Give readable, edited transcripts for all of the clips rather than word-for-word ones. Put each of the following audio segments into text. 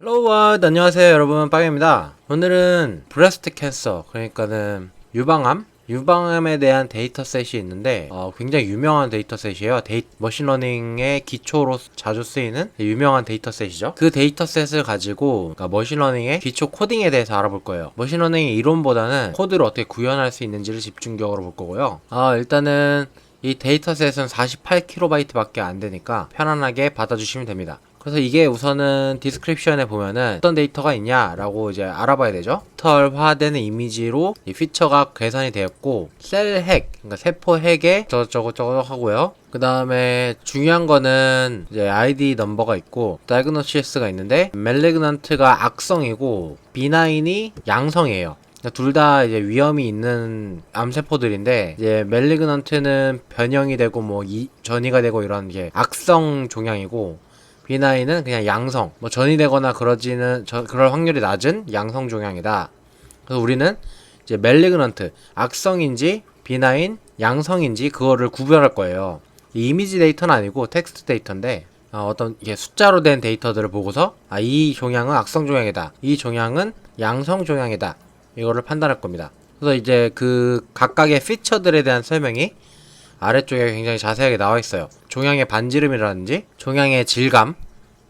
헬로우 월 안녕하세요 여러분, 빵입니다. 오늘은 브레스트 캔서, 그러니까는 유방암에 대한 데이터셋이 있는데 굉장히 유명한 데이터셋이에요. 머신러닝의 기초로 자주 쓰이는 유명한 데이터셋이죠. 그 데이터셋을 가지고 머신러닝의 기초 코딩에 대해서 알아볼 거예요. 머신러닝의 이론보다는 코드를 어떻게 구현할 수 있는지를 집중적으로 볼 거고요. 일단은 이 데이터셋은 48KB 밖에 안 되니까 편안하게 받아주시면 됩니다. 그래서 이게 우선은 디스크립션에 보면은 어떤 데이터가 있냐라고 이제 알아봐야 되죠. 디지털화되는 이미지로 이 피처가 계산이 되었고, 셀 핵, 그러니까 세포 핵에 저거 하고요. 그 다음에 중요한 거는 이제 ID 넘버가 있고 다이그노시스가 있는데, 멜리그넌트가 악성이고 비나인이 양성이에요. 둘 다 이제 위험이 있는 암세포들인데, 이제 멜리그넌트는 변형이 되고 전이가 되고 이런 게 악성 종양이고, 비나인은 그냥 양성, 전이 되거나 그럴 확률이 낮은 양성 종양이다. 그래서 우리는 이제 멜리그넌트, 악성인지 비나인, 양성인지 그거를 구별할 거예요. 이 이미지 데이터는 아니고 텍스트 데이터인데, 어떤 이게 숫자로 된 데이터들을 보고서 이 종양은 악성 종양이다, 이 종양은 양성 종양이다, 이거를 판단할 겁니다. 그래서 이제 그 각각의 피처들에 대한 설명이 아래쪽에 굉장히 자세하게 나와 있어요. 종양의 반지름이라든지 종양의 질감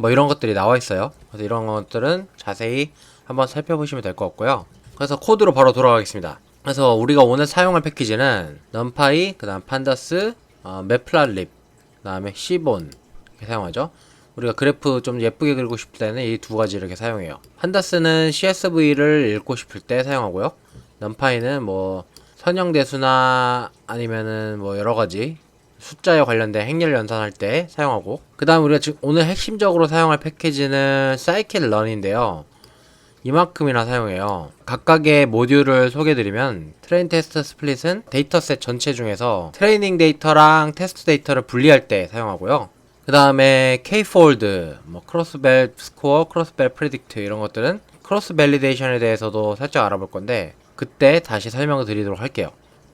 이런 것들이 나와 있어요. 그래서 이런 것들은 자세히 한번 살펴보시면 될 것 같고요. 그래서 코드로 바로 돌아가겠습니다. 그래서 우리가 오늘 사용할 패키지는 numPy, 그 다음 판다스, 매플라립, 그 다음에 시본 이렇게 사용하죠. 우리가 그래프 좀 예쁘게 그리고 싶을 때는 이 두 가지 이렇게 사용해요. 판다스는 CSV를 읽고 싶을 때 사용하고요. numPy는 선형대수나 아니면은 여러가지 숫자에 관련된 행렬 연산할 때 사용하고, 그 다음 우리가 지금 오늘 핵심적으로 사용할 패키지는 scikit-learn인데요. 이만큼이나 사용해요. 각각의 모듈을 소개해드리면, 트레인 테스트 스플릿은 데이터셋 전체 중에서 트레이닝 데이터랑 테스트 데이터를 분리할 때 사용하고요. 그 다음에 K-fold, 크로스벨 스코어, 크로스벨 프리딕트 이런 것들은 크로스 밸리데이션에 대해서도 살짝 알아볼 건데, 그때 다시 설명을 드리도록 할게요.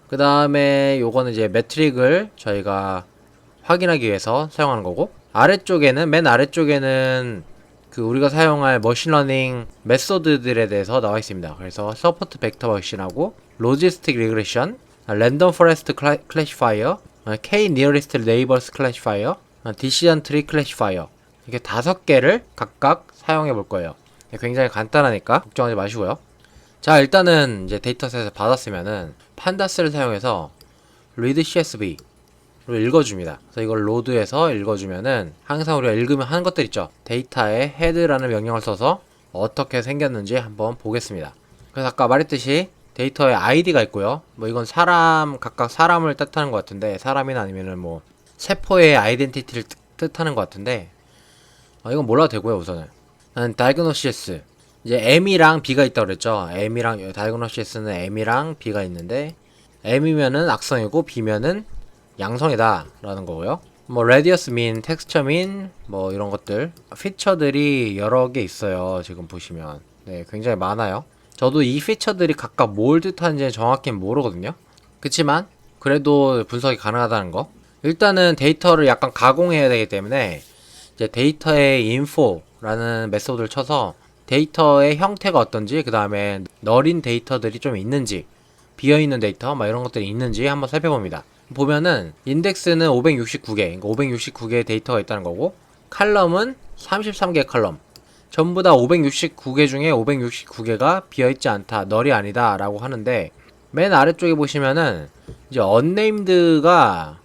그 다음에 요거는 이제 매트릭을 저희가 확인하기 위해서 사용하는 거고, 맨 아래쪽에는 그 우리가 사용할 머신러닝 메소드들에 대해서 나와 있습니다. 그래서 서포트 벡터 머신하고 로지스틱 리그레션, 랜덤 포레스트 클래시파이어, K 니어리스트 네이버스 클래시파이어, 디시전 트리 클래시파이어, 이렇게 5개를 각각 사용해 볼 거예요. 굉장히 간단하니까 걱정하지 마시고요. 자, 일단은 이제 데이터셋을 받았으면은 판다스를 사용해서 read CSV로 읽어줍니다. 그래서 이걸 로드해서 읽어주면은 항상 우리가 읽으면 하는 것들 있죠. 데이터에 head라는 명령을 써서 어떻게 생겼는지 한번 보겠습니다. 그래서 아까 말했듯이 데이터에 ID가 있고요. 이건 각각 사람을 뜻하는 것 같은데, 사람이나 아니면은 세포의 아이덴티티를 뜻하는 것 같은데, 이건 몰라도 되고요. 우선은 diagnosis, 이제 M이랑 B가 있다고 그랬죠. 다이그노시스는 M이랑 B가 있는데, M이면은 악성이고 B면은 양성이다 라는 거고요. radius mean, texture mean 이런 것들, 피처들이 여러 개 있어요. 지금 보시면 굉장히 많아요. 저도 이 피처들이 각각 뭘 뜻하는지 정확히는 모르거든요. 그치만 그래도 분석이 가능하다는 거. 일단은 데이터를 약간 가공해야 되기 때문에 이제 데이터의 info라는 메소드를 쳐서 데이터의 형태가 어떤지, 그 다음에 널인 데이터들이 좀 있는지, 비어있는 데이터 이런 것들이 있는지 한번 살펴봅니다. 보면은 인덱스는 569개, 그러니까 569개의 데이터가 있다는 거고, 칼럼은 33개 칼럼, 전부 다 569개 중에 569개가 비어있지 않다, 널이 아니다 라고 하는데, 맨 아래쪽에 보시면은 이제 unnamed가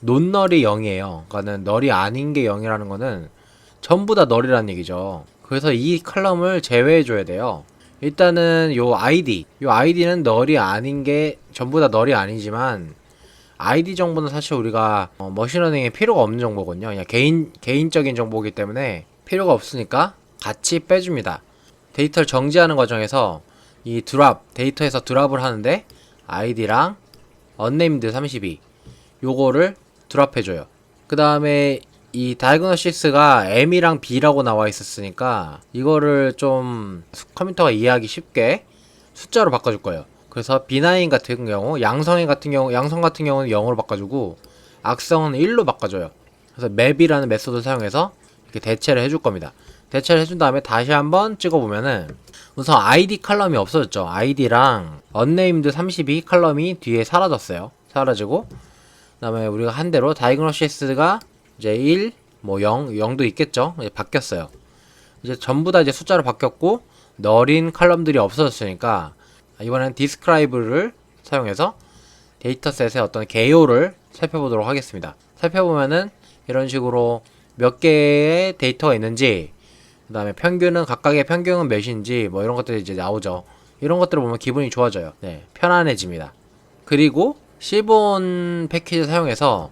논널이 0이에요. 그러니까는 널이 아닌 게 0이라는 거는 전부 다 널이라는 얘기죠. 그래서 이 칼럼을 제외해줘야 돼요. 일단은 요 아이디는 널이 아닌 게 전부 다 널이 아니지만, 아이디 정보는 사실 우리가 머신러닝에 필요가 없는 정보거든요. 그냥 개인적인 정보이기 때문에 필요가 없으니까 같이 빼줍니다. 데이터를 정지하는 과정에서 이 데이터에서 드랍을 하는데, 아이디랑 unnamed 32 요거를 드랍해줘요. 그 다음에 이 다이그노시스가 M이랑 B라고 나와 있었으니까 이거를 좀 컴퓨터가 이해하기 쉽게 숫자로 바꿔줄 거예요. 그래서 B9 같은 경우, 양성 같은 경우는 0으로 바꿔주고, 악성은 1로 바꿔줘요. 그래서 맵이라는 메소드를 사용해서 이렇게 대체를 해줄 겁니다. 대체를 해준 다음에 다시 한번 찍어보면은 우선 ID 컬럼이 없어졌죠. ID랑 unnamed 32 컬럼이 뒤에 사라졌어요. 사라지고 그 다음에 우리가 한 대로 diagnosis가 이제 1, 뭐 0, 0도 있겠죠. 이제 바뀌었어요. 이제 전부 다 이제 숫자로 바뀌었고 널인 컬럼들이 없어졌으니까 이번엔 describe를 사용해서 데이터셋의 어떤 개요를 살펴보도록 하겠습니다. 살펴보면은 이런 식으로 몇 개의 데이터가 있는지, 그 다음에 평균은, 각각의 평균은 몇인지, 뭐 이런 것들이 이제 나오죠. 이런 것들을 보면 기분이 좋아져요. 네, 편안해집니다. 그리고 시본 패키지 사용해서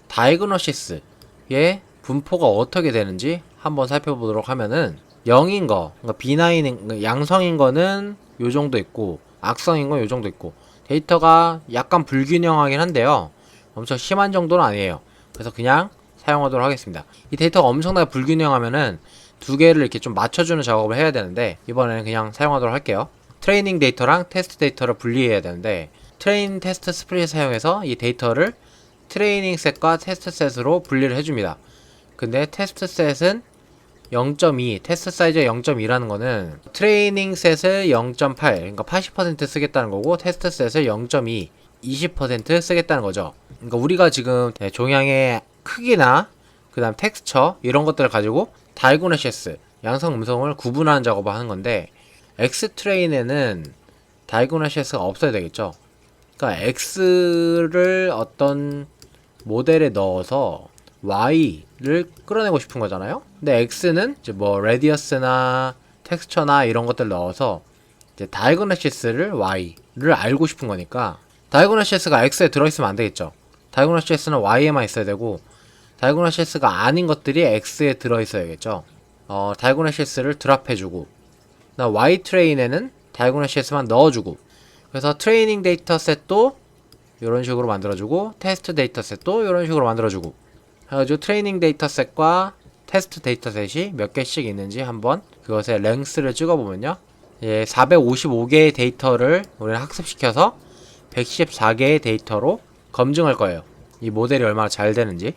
다이그노시스의 분포가 어떻게 되는지 한번 살펴보도록 하면은 0인 거, 그러니까 비나인, 양성인 거는 요 정도 있고 악성인 건 요 정도 있고, 데이터가 약간 불균형하긴 한데요. 엄청 심한 정도는 아니에요. 그래서 그냥 사용하도록 하겠습니다. 이 데이터가 엄청나게 불균형하면은 두 개를 이렇게 좀 맞춰주는 작업을 해야 되는데 이번에는 그냥 사용하도록 할게요. 트레이닝 데이터랑 테스트 데이터를 분리해야 되는데 트레인 테스트 스프릿 사용해서 이 데이터를 트레이닝 셋과 테스트 셋으로 분리를 해줍니다. 근데 테스트 셋은 0.2, 테스트 사이즈가 0.2라는 거는 트레이닝 셋을 0.8, 그러니까 80% 쓰겠다는 거고 테스트 셋을 0.2, 20% 쓰겠다는 거죠. 그러니까 우리가 지금 종양의 크기나 그 다음 텍스처 이런 것들을 가지고 다이고노시스, 양성 음성을 구분하는 작업을 하는 건데 X트레인에는 다이고노시스가 없어야 되겠죠. 그러니까 X를 어떤 모델에 넣어서 Y를 끌어내고 싶은 거잖아요. 근데 X는 이제 뭐 레디어스나 텍스처나 이런 것들 넣어서 이제 다이고노시스를 Y를 알고 싶은 거니까 다이고노시스가 X에 들어있으면 안 되겠죠. 다이고노시스는 Y에만 있어야 되고 다이고노시스가 아닌 것들이 X에 들어있어야겠죠. 다이고노시스를 드랍해주고 Y 트레인에는 다이고노시스만 넣어주고, 그래서 트레이닝 데이터셋도 이런 식으로 만들어주고 테스트 데이터셋도 이런 식으로 만들어주고 해가지고 트레이닝 데이터셋과 테스트 데이터셋이 몇 개씩 있는지 한번 그것의 랭스를 찍어보면요, 예, 455개의 데이터를 우리는 학습시켜서 114개의 데이터로 검증할 거예요. 이 모델이 얼마나 잘 되는지.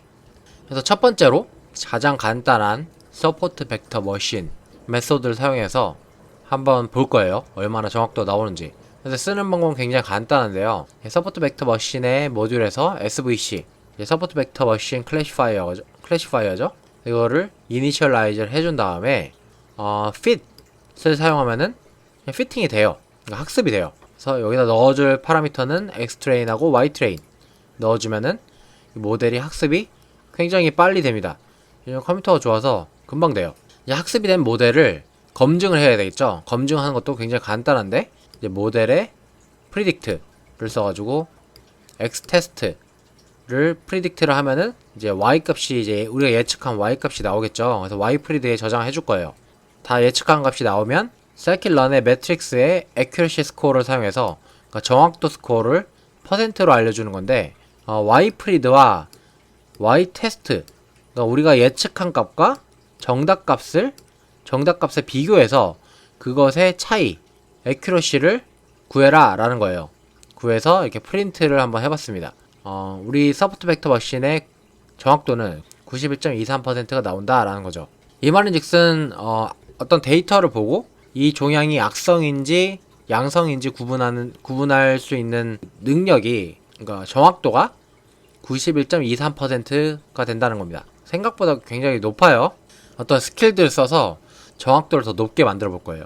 그래서 첫 번째로 가장 간단한 서포트 벡터 머신 메소드를 사용해서 한번 볼 거예요. 얼마나 정확도가 나오는지. 그래서 쓰는 방법은 굉장히 간단한데요. 서포트 벡터 머신의 모듈에서 SVC, 서포트 벡터 머신 클래시파이어죠. 이거를 이니셜라이즈를 해준 다음에 fit을 사용하면은 그냥 피팅이 돼요. 그러니까 학습이 돼요. 그래서 여기다 넣어줄 파라미터는 xtrain하고 ytrain 넣어주면은 이 모델이 학습이 굉장히 빨리 됩니다. 컴퓨터가 좋아서 금방 돼요. 이제 학습이 된 모델을 검증을 해야 되겠죠. 검증하는 것도 굉장히 간단한데 이제 모델에 predict를 써가지고 xtest를 predict를 하면은 이제 y 값이 이제 우리가 예측한 y 값이 나오겠죠. 그래서 y pred에 저장해 줄 거예요. 다 예측한 값이 나오면 scikit-learn의 매트릭스의 accuracy 스코어를 사용해서 그러니까 정확도 스코어를 퍼센트로 알려주는 건데 y pred와 y test, 그러니까 우리가 예측한 값과 정답값을 비교해서 그것의 차이, accuracy를 구해라 라는 거예요. 구해서 이렇게 프린트를 한번 해봤습니다. 우리 서포트 벡터 머신의 정확도는 91.23%가 나온다 라는 거죠. 이 말은 즉슨 어떤 데이터를 보고 이 종양이 악성인지 양성인지 구분할 수 있는 능력이, 그러니까 정확도가 91.23%가 된다는 겁니다. 생각보다 굉장히 높아요. 어떤 스킬들을 써서 정확도를 더 높게 만들어 볼 거예요.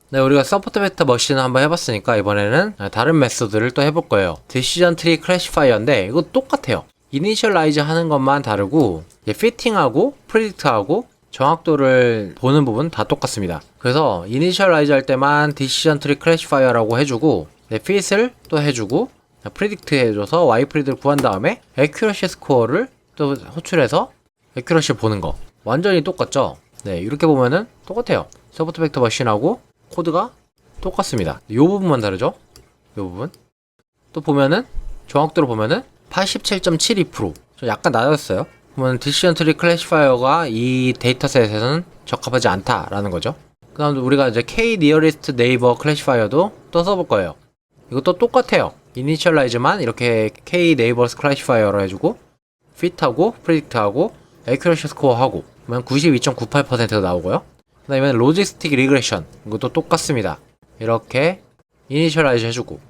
네, 우리가 서포트 벡터 머신을 한번 해봤으니까 이번에는 다른 메소드를 또 해볼 거예요. 디시전 트리 클래시파이어인데 이거 똑같아요. 이니셜라이즈 하는 것만 다르고 피팅하고 프리딕트하고 정확도를 보는 부분 다 똑같습니다. 그래서 이니셜라이즈 할 때만 디시전 트리 클래시파이어라고 해주고 fit을 또 해주고 프리딕트 해줘서 y 프리드를 구한 다음에 accuracy 스코어를 또 호출해서 accuracy 보는 거 완전히 똑같죠. 네, 이렇게 보면은 똑같아요. 서포트 벡터 머신하고 코드가 똑같습니다. 이 부분만 다르죠. 이 부분 또 보면은 정확도로 보면은 87.72%, 좀 약간 낮았어요. 보면 디시전 트리 클래시파이어가 이 데이터셋에서는 적합하지 않다라는 거죠. 그 다음 우리가 이제 k nearest neighbor 클래시파이어도 또 써볼 거예요. 이것도 똑같아요. 이니셜라이즈만 이렇게 k neighbors 클래시파이어로 해주고 fit하고 predict하고 accuracy 스코어하고 그러면 92.98%가 나오고요. 그 다음에 로지스틱 리그레션, 이것도 똑같습니다. 이렇게 이니셜라이즈 해주고,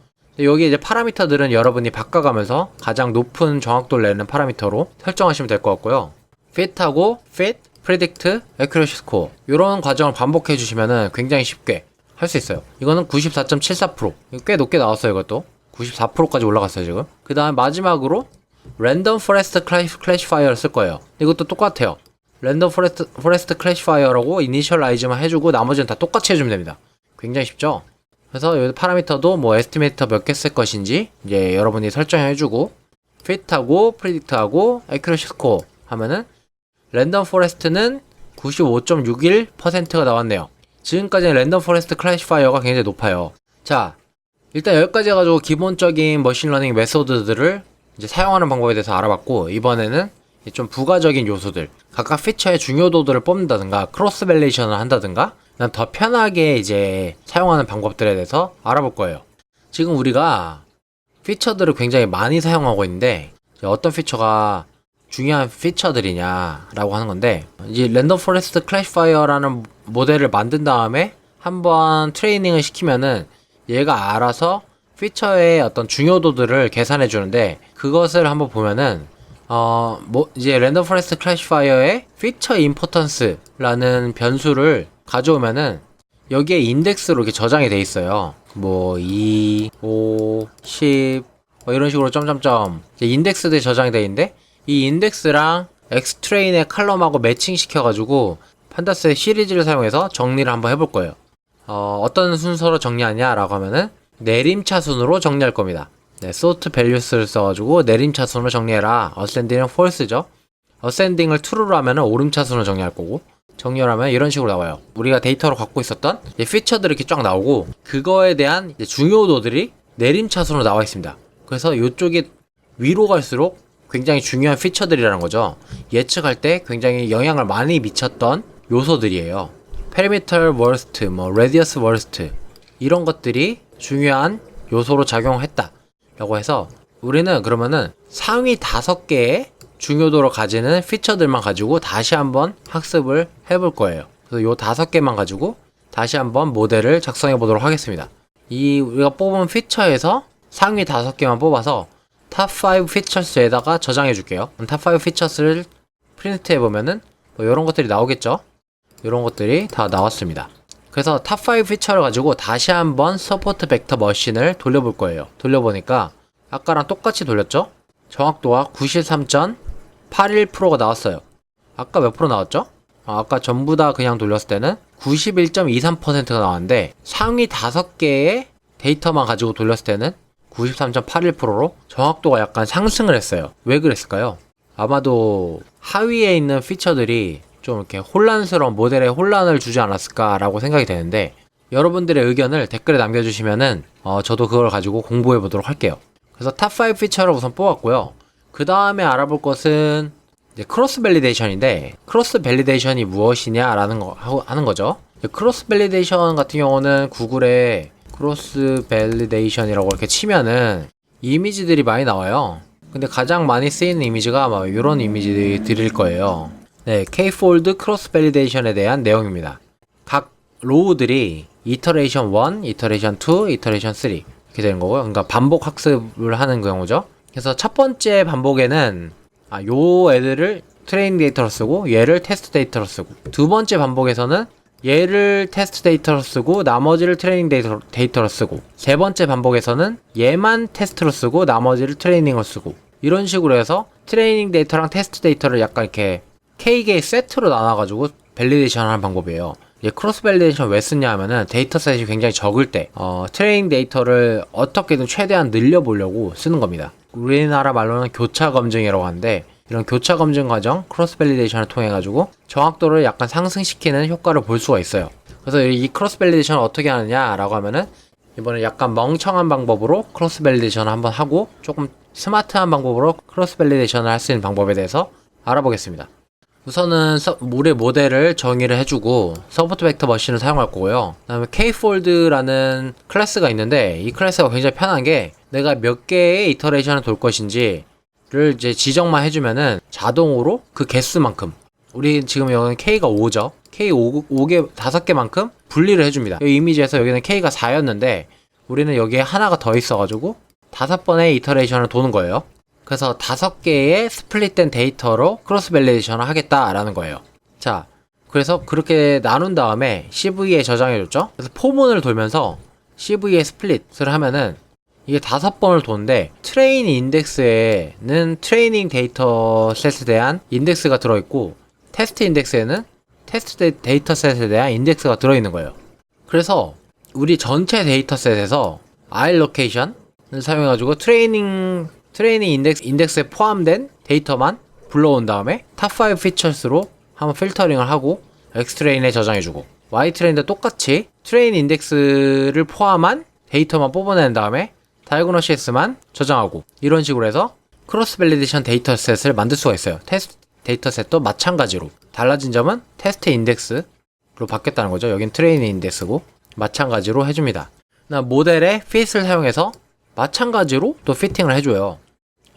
여기 이제 파라미터들은 여러분이 바꿔가면서 가장 높은 정확도를 내는 파라미터로 설정하시면 될 것 같고요. fit하고 fit, predict, accuracy score 이런 과정을 반복해 주시면은 굉장히 쉽게 할 수 있어요. 이거는 94.74%, 꽤 높게 나왔어요. 이것도 94%까지 올라갔어요 지금. 그 다음 마지막으로 random forest classifier를 쓸 거예요. 이것도 똑같아요. random forest classifier라고 이니셜라이즈만 해주고 나머지는 다 똑같이 해주면 됩니다. 굉장히 쉽죠? 그래서 여기 파라미터도 뭐 에스티메이터 몇 개 쓸 것인지 이제 여러분이 설정해주고, fit하고 predict하고 accuracy score 하면은 랜덤 포레스트는 95.61%가 나왔네요. 지금까지는 랜덤 포레스트 클래시파이어가 굉장히 높아요. 자, 일단 여기까지 해가지고 기본적인 머신러닝 메소드들을 이제 사용하는 방법에 대해서 알아봤고, 이번에는 좀 부가적인 요소들, 각각 피처의 중요도들을 뽑는다든가 크로스 밸리에이션을 한다든가 더 편하게 이제 사용하는 방법들에 대해서 알아볼 거예요. 지금 우리가 피처들을 굉장히 많이 사용하고 있는데 어떤 피처가 중요한 피처들이냐라고 하는 건데, 이제 랜덤 포레스트 클래시파이어라는 모델을 만든 다음에 한번 트레이닝을 시키면은 얘가 알아서 피처의 어떤 중요도들을 계산해 주는데, 그것을 한번 보면은 이제 랜덤 포레스트 클래시파이어의 피처 임포턴스라는 변수를 가져오면은 여기에 인덱스로 이렇게 저장이 돼 있어요. 뭐 2, 5, 10 이런 식으로 점점점 이제 인덱스들이 저장이 돼 있는데, 이 인덱스랑 엑스트레인의 칼럼하고 매칭 시켜가지고 판다스의 시리즈를 사용해서 정리를 한번 해볼 거예요. 어떤 순서로 정리하냐라고 하면은 내림차순으로 정리할 겁니다. 네, sort values를 써가지고 내림차순으로 정리해라. ascending은 false죠. ascending을 true로 하면은 오름차순으로 정리할 거고, 정리를 하면 이런 식으로 나와요. 우리가 데이터로 갖고 있었던 피처들이 이렇게 쫙 나오고, 그거에 대한 중요도들이 내림차순으로 나와 있습니다. 그래서 이쪽이 위로 갈수록 굉장히 중요한 피처들이라는 거죠. 예측할 때 굉장히 영향을 많이 미쳤던 요소들이에요. perimeter worst, radius worst 이런 것들이 중요한 요소로 작용했다 라고 해서, 우리는 그러면은 상위 5개의 중요도를 가지는 피처들만 가지고 다시 한번 학습을 해볼 거예요. 그래서 요 5개만 가지고 다시 한번 모델을 작성해 보도록 하겠습니다. 우리가 뽑은 피처에서 상위 5개만 뽑아서 탑5 피처스에다가 저장해 줄게요. 탑5 피처스를 프린트 해보면은 뭐 이런 것들이 나오겠죠. 이런 것들이 다 나왔습니다. 그래서 탑5 피처를 가지고 다시 한번 서포트 벡터 머신을 돌려볼 거예요. 돌려보니까 아까랑 똑같이 돌렸죠. 정확도가 93.81%가 나왔어요. 아까 몇 프로 나왔죠? 아까 전부 다 그냥 돌렸을 때는 91.23%가 나왔는데, 상위 5개의 데이터만 가지고 돌렸을 때는 93.81%로 정확도가 약간 상승을 했어요. 왜 그랬을까요? 아마도 하위에 있는 피처들이 좀 이렇게 혼란스러운 모델에 혼란을 주지 않았을까라고 생각이 되는데, 여러분들의 의견을 댓글에 남겨주시면은 저도 그걸 가지고 공부해 보도록 할게요. 그래서 탑5 피처를 우선 뽑았고요. 그 다음에 알아볼 것은 이제 크로스 밸리데이션인데, 크로스 밸리데이션이 무엇이냐라는 거 하는 거죠. 크로스 밸리데이션 같은 경우는 구글에 크로스 밸리데이션이라고 이렇게 치면은 이미지들이 많이 나와요. 근데 가장 많이 쓰이는 이미지가 막 이런 이미지들일 거예요. 네, K-fold 크로스 밸리데이션에 대한 내용입니다. 각 로우들이 이터레이션 1, 이터레이션 2, 이터레이션 3 이렇게 되는 거고요. 그러니까 반복 학습을 하는 경우죠. 그래서 첫 번째 반복에는 요 애들을 트레이닝 데이터로 쓰고 얘를 테스트 데이터로 쓰고, 두 번째 반복에서는 얘를 테스트 데이터로 쓰고 나머지를 트레이닝 데이터로 쓰고, 세 번째 반복에서는 얘만 테스트로 쓰고 나머지를 트레이닝으로 쓰고, 이런 식으로 해서 트레이닝 데이터랑 테스트 데이터를 약간 이렇게 K개의 세트로 나눠가지고 밸리데이션 하는 방법이에요. 크로스 밸리데이션 왜 쓰냐 하면은 데이터셋이 굉장히 적을 때 트레이닝 데이터를 어떻게든 최대한 늘려보려고 쓰는 겁니다. 우리나라 말로는 교차 검증이라고 하는데, 이런 교차 검증 과정 크로스 밸리데이션을 통해 가지고 정확도를 약간 상승시키는 효과를 볼 수가 있어요. 그래서 이 크로스 밸리데이션을 어떻게 하느냐라고 하면은, 이번에 약간 멍청한 방법으로 크로스 밸리데이션을 한번 하고 조금 스마트한 방법으로 크로스 밸리데이션을 할 수 있는 방법에 대해서 알아보겠습니다. 우선은 우리 모델을 정의를 해주고 서포트 벡터 머신을 사용할 거고요. 그 다음에 Kfold라는 클래스가 있는데, 이 클래스가 굉장히 편한 게 내가 몇 개의 이터레이션을 돌 것인지를 이제 지정만 해주면은 자동으로 그 개수만큼 우리 지금 여기는 K가 5죠. K 5개, 5개만큼 분리를 해줍니다. 이 이미지에서 여기는 K가 4였는데, 우리는 여기에 하나가 더 있어가지고, 5번의 이터레이션을 도는 거예요. 그래서 5개의 스플릿된 데이터로 크로스 밸리데이션을 하겠다라는 거예요. 자, 그래서 그렇게 나눈 다음에 CV에 저장해줬죠. 그래서 포문을 돌면서 CV에 스플릿을 하면은 이게 5번을 도는데, 트레인 인덱스에는 트레이닝 데이터셋에 대한 인덱스가 들어있고, 테스트 인덱스에는 테스트 데이터셋에 대한 인덱스가 들어있는 거예요. 그래서 우리 전체 데이터셋에서 iLocation을 사용해가지고 트레이닝 인덱스에 포함된 데이터만 불러온 다음에 탑5 피처스로 한번 필터링을 하고 X트레인에 저장해주고, Y트레인도 똑같이 트레인 인덱스를 포함한 데이터만 뽑아낸 다음에 다이고노시스만 저장하고, 이런 식으로 해서 크로스 밸리데이션 데이터셋을 만들 수가 있어요. 테스트 데이터셋도 마찬가지로. 달라진 점은 테스트 인덱스로 바뀌었다는 거죠. 여긴 트레이닝 인덱스고 마찬가지로 해줍니다. 모델의 fit을 사용해서 마찬가지로 또 피팅을 해줘요.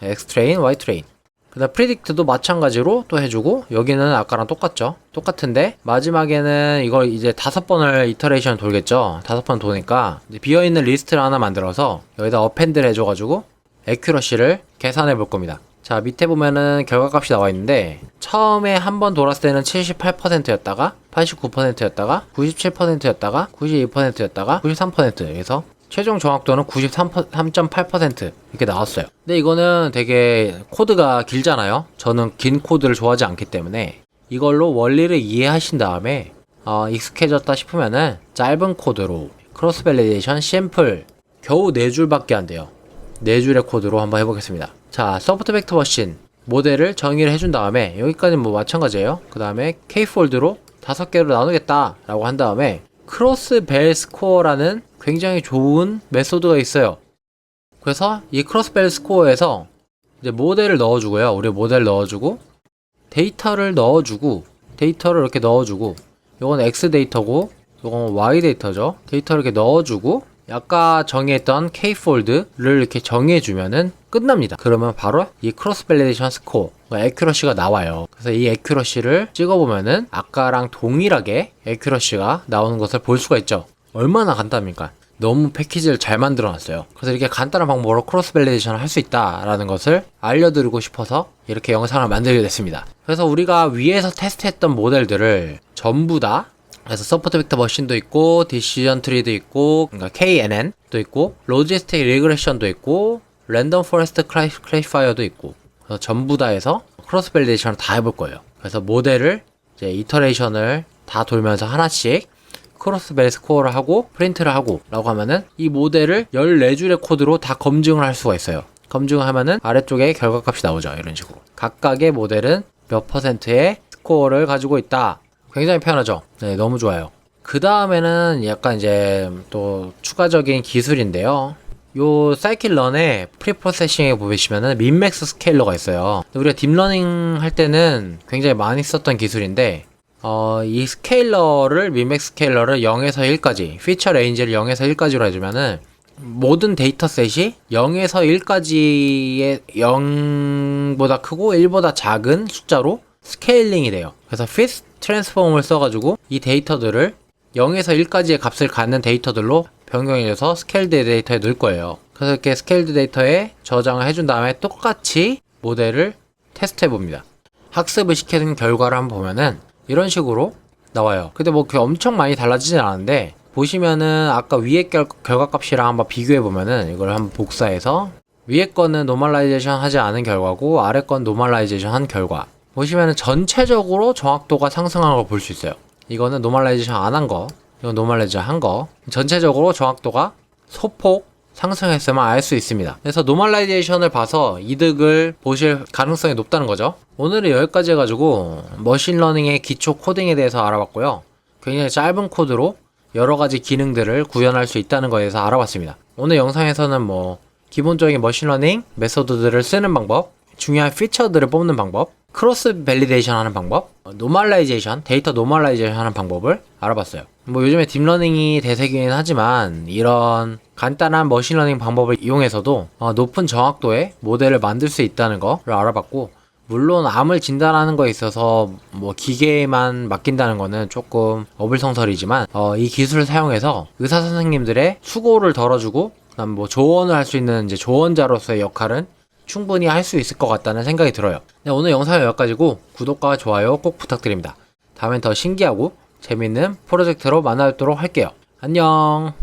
X트레인, Y트레인. 그 다음 predict도 마찬가지로 또 해주고, 여기는 아까랑 똑같죠. 똑같은데 마지막에는 이걸 이제 5번을 이터레이션 돌겠죠. 5번 도니까 이제 비어있는 리스트를 하나 만들어서 여기다 append를 해줘가지고 accuracy를 계산해 볼 겁니다. 자, 밑에 보면은 결과값이 나와 있는데, 처음에 한 번 돌았을 때는 78%였다가 89%였다가 97%였다가 92%였다가 93%. 그래서 최종 정확도는 93.8% 이렇게 나왔어요. 근데 이거는 되게 코드가 길잖아요. 저는 긴 코드를 좋아하지 않기 때문에 이걸로 원리를 이해하신 다음에 익숙해졌다 싶으면은 짧은 코드로 크로스 밸리데이션 샘플 겨우 4줄밖에 안 돼요. 4줄의 코드로 한번 해보겠습니다. 자, 소프트 벡터 머신 모델을 정의를 해준 다음에, 여기까지는 뭐 마찬가지예요. 그 다음에 K폴드로 5개로 나누겠다 라고 한 다음에 크로스 벨 스코어라는 굉장히 좋은 메소드가 있어요. 그래서 이 크로스 벨 스코어에서 이제 모델을 넣어주고요. 우리 모델 넣어주고, 데이터를 이렇게 넣어주고, 요건 X 데이터고 요건 Y 데이터죠. 데이터를 이렇게 넣어주고, 아까 정의했던 K폴드를 이렇게 정의해주면은 끝납니다. 그러면 바로 이 크로스 밸리데이션 스코어, 애큐러시가 나와요. 그래서 이 애큐러시를 찍어보면은 아까랑 동일하게 애큐러시가 나오는 것을 볼 수가 있죠. 얼마나 간단합니까? 너무 패키지를 잘 만들어 놨어요. 그래서 이렇게 간단한 방법으로 크로스 밸리데이션을 할 수 있다라는 것을 알려드리고 싶어서 이렇게 영상을 만들게 됐습니다. 그래서 우리가 위에서 테스트했던 모델들을 전부 다, 그래서 소프트 벡터 머신도 있고, 디시전 트리도 있고, 그러니까 KNN도 있고, 로지스틱 리그레션도 있고, 랜덤 포레스트 클래시파이어도 있고, 그래서 전부 다 해서 크로스 밸리데이션을 다 해볼 거예요. 그래서 모델을 이제 이터레이션을 다 돌면서 하나씩 크로스 밸 스코어를 하고 프린트를 하고 라고 하면은 이 모델을 14줄의 코드로 다 검증을 할 수가 있어요. 검증을 하면은 아래쪽에 결과값이 나오죠. 이런 식으로 각각의 모델은 몇 퍼센트의 스코어를 가지고 있다. 굉장히 편하죠. 네, 너무 좋아요. 그 다음에는 약간 이제 또 추가적인 기술인데요. 요 사이클런의 프리프로세싱에 보시면은 민맥스 스케일러가 있어요. 우리가 딥러닝 할 때는 굉장히 많이 썼던 기술인데, 이 스케일러를, 민맥스 스케일러를 0에서 1까지, 피처 레인지를 0에서 1까지로 해주면은 모든 데이터셋이 0에서 1까지의 0보다 크고 1보다 작은 숫자로 스케일링이 돼요. 그래서 fit 트랜스폼을 써가지고 이 데이터들을 0에서 1까지의 값을 갖는 데이터들로 변경해서 스케일드 데이터에 넣을 거예요. 그래서 이렇게 스케일드 데이터에 저장을 해준 다음에 똑같이 모델을 테스트 해봅니다. 학습을 시키는 결과를 한번 보면은 이런 식으로 나와요. 근데 뭐 그게 엄청 많이 달라지진 않은데, 보시면은 아까 위에 결과값이랑 한번 비교해 보면은 이걸 한번 복사해서 위에 거는 노멀라이제이션 하지 않은 결과고 아래 건 노멀라이제이션 한 결과, 보시면은 전체적으로 정확도가 상승한 걸 볼 수 있어요. 이거는 노멀라이제이션 안 한 거, 이건 노멀라이제이션 한 거, 전체적으로 정확도가 소폭 상승했으면 알 수 있습니다. 그래서 노멀라이제이션을 봐서 이득을 보실 가능성이 높다는 거죠. 오늘은 여기까지 해가지고 머신러닝의 기초 코딩에 대해서 알아봤고요. 굉장히 짧은 코드로 여러가지 기능들을 구현할 수 있다는 거에 대해서 알아봤습니다. 오늘 영상에서는 뭐 기본적인 머신러닝 메소드들을 쓰는 방법, 중요한 피처들을 뽑는 방법, 크로스 밸리데이션 하는 방법, 노멀라이제이션, 데이터 노멀라이제이션 하는 방법을 알아봤어요. 뭐 요즘에 딥러닝이 대세긴 하지만 이런 간단한 머신러닝 방법을 이용해서도 높은 정확도의 모델을 만들 수 있다는 거를 알아봤고, 물론 암을 진단하는 거에 있어서 뭐 기계에만 맡긴다는 거는 조금 어불성설이지만 이 기술을 사용해서 의사 선생님들의 수고를 덜어주고 그다음 뭐 조언을 할 수 있는 이제 조언자로서의 역할은 충분히 할 수 있을 것 같다는 생각이 들어요. 네, 오늘 영상은 여기까지고 구독과 좋아요 꼭 부탁드립니다. 다음엔 더 신기하고 재밌는 프로젝트로 만나뵙도록 할게요. 안녕.